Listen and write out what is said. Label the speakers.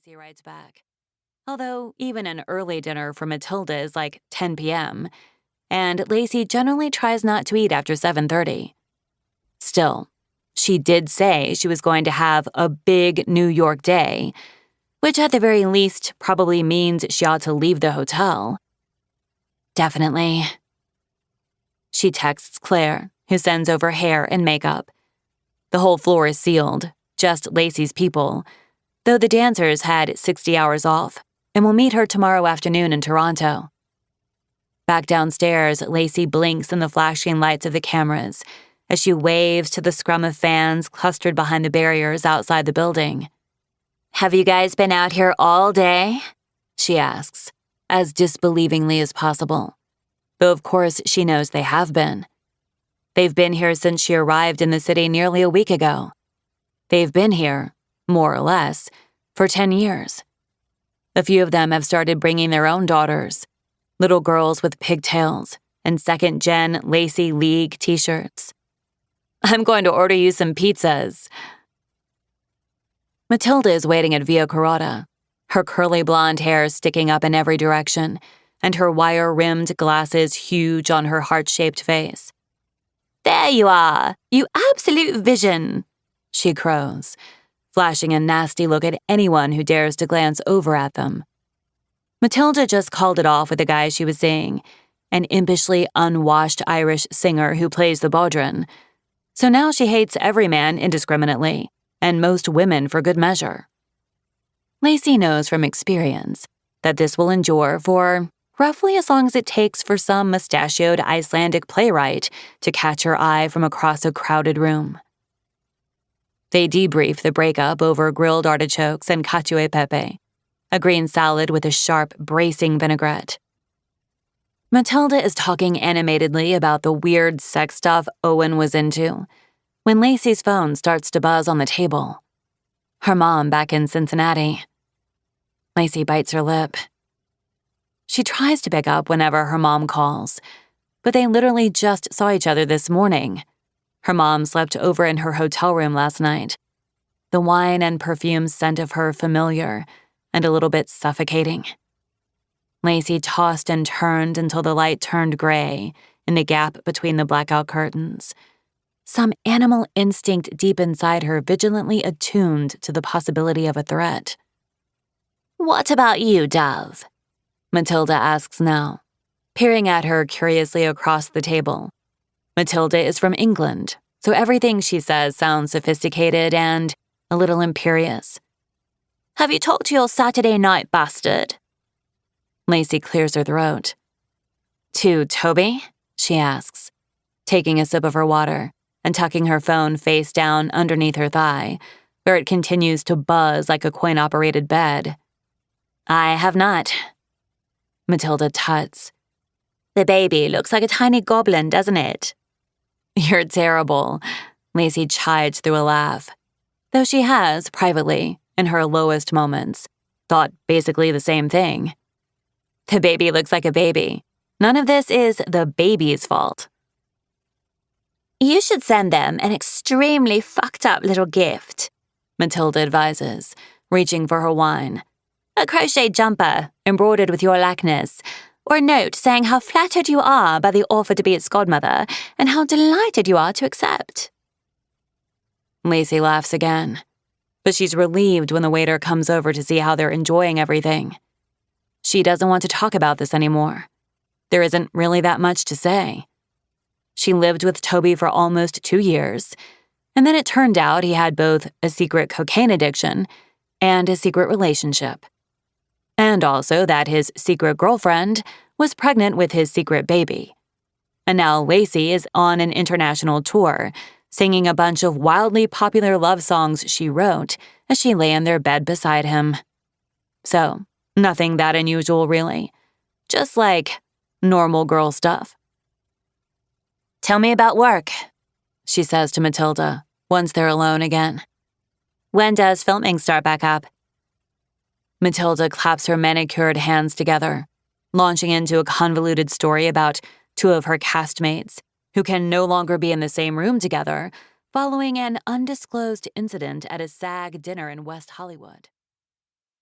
Speaker 1: Lacey writes back. Although even an early dinner for Matilda is like 10 p.m., and Lacey generally tries not to eat after 7:30. Still, she did say she was going to have a big New York day, which at the very least probably means she ought to leave the hotel. Definitely. She texts Claire, who sends over hair and makeup. The whole floor is sealed, just Lacey's people, though the dancers had 60 hours off and will meet her tomorrow afternoon in Toronto. Back downstairs, Lacey blinks in the flashing lights of the cameras as she waves to the scrum of fans clustered behind the barriers outside the building. "Have you guys been out here all day?" she asks, as disbelievingly as possible, though of course she knows they have been. They've been here since she arrived in the city nearly a week ago. They've been here, more or less, for 10 years. A few of them have started bringing their own daughters, little girls with pigtails and second-gen Lacey League t-shirts. "I'm going to order you some pizzas." Matilda is waiting at Via Carrata, her curly blonde hair sticking up in every direction and her wire-rimmed glasses huge on her heart-shaped face. "There you are, you absolute vision," she crows, flashing a nasty look at anyone who dares to glance over at them. Matilda just called it off with the guy she was seeing, an impishly unwashed Irish singer who plays the bodhrán. So now she hates every man indiscriminately, and most women for good measure. Lacey knows from experience that this will endure for roughly as long as it takes for some mustachioed Icelandic playwright to catch her eye from across a crowded room. They debrief the breakup over grilled artichokes and cacio e pepe, a green salad with a sharp, bracing vinaigrette. Matilda is talking animatedly about the weird sex stuff Owen was into when Lacey's phone starts to buzz on the table. Her mom back in Cincinnati. Lacey bites her lip. She tries to pick up whenever her mom calls, but they literally just saw each other this morning. Her mom slept over in her hotel room last night. The wine and perfume scent of her familiar and a little bit suffocating. Lacey tossed and turned until the light turned gray in the gap between the blackout curtains. Some animal instinct deep inside her vigilantly attuned to the possibility of a threat. "What about you, Dove?" Matilda asks now, peering at her curiously across the table. Matilda is from England, so everything she says sounds sophisticated and a little imperious. "Have you talked to your Saturday night bastard?" Lacey clears her throat. "To Toby?" she asks, taking a sip of her water and tucking her phone face down underneath her thigh, where it continues to buzz like a coin-operated bed. "I have not." Matilda tuts. "The baby looks like a tiny goblin, doesn't it?" "You're terrible," Lacey chides through a laugh, though she has, privately, in her lowest moments, thought basically the same thing. The baby looks like a baby. None of this is the baby's fault. "You should send them an extremely fucked up little gift," Matilda advises, reaching for her wine. "A crochet jumper, embroidered with your likeness, or a note saying how flattered you are by the offer to be its godmother and how delighted you are to accept." Lacey laughs again, but she's relieved when the waiter comes over to see how they're enjoying everything. She doesn't want to talk about this anymore. There isn't really that much to say. She lived with Toby for almost 2 years, and then it turned out he had both a secret cocaine addiction and a secret relationship. And also that his secret girlfriend was pregnant with his secret baby. And now Lacey is on an international tour, singing a bunch of wildly popular love songs she wrote as she lay in their bed beside him. So, nothing that unusual, really. Just like normal girl stuff. "Tell me about work," she says to Matilda, once they're alone again. "When does filming start back up?" Matilda claps her manicured hands together, launching into a convoluted story about 2 of her castmates who can no longer be in the same room together following an undisclosed incident at a SAG dinner in West Hollywood.